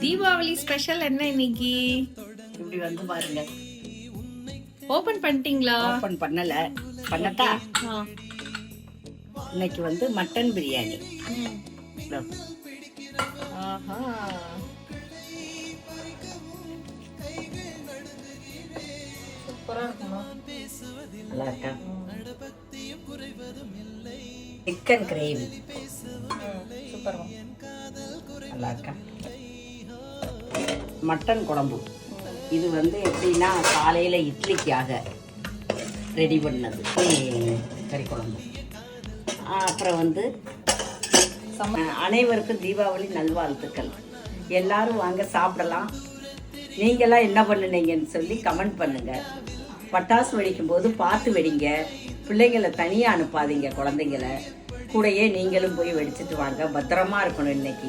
Deepavali special என்ன இன்னைக்கு? இப்படி வந்து பாருங்க. ஓபன் பண்ணிட்டீங்களா? ஓபன் பண்ணல, பண்ணட்டா? இன்னைக்கு வந்து மட்டன் பிரியாணி. ஆஹா, சூப்பரா இருக்குமா? நல்லா இருக்கா? Chicken gravy super. நல்லா இருக்கா? மட்டன் குழம்பு. இது வந்து எப்படின்னா காலையில் இட்லிக்காக ரெடி பண்ணது கறி குழம்பு. அப்புறம் வந்து அனைவருக்கும் தீபாவளி நல்வாழ்த்துக்கள். எல்லாரும் வாங்க சாப்பிடலாம். நீங்களாம் என்ன பண்ணுனீங்கன்னு சொல்லி கமெண்ட் பண்ணுங்க. பட்டாசு வெடிக்கும் போது பார்த்து வெடிங்க. பிள்ளைங்களை தனியாக அனுப்பாதீங்க. குழந்தைங்களை கூடயே நீங்களும் போய் வெடிச்சிட்டு வாங்க. பத்திரமா இருக்கணும் இன்னைக்கு.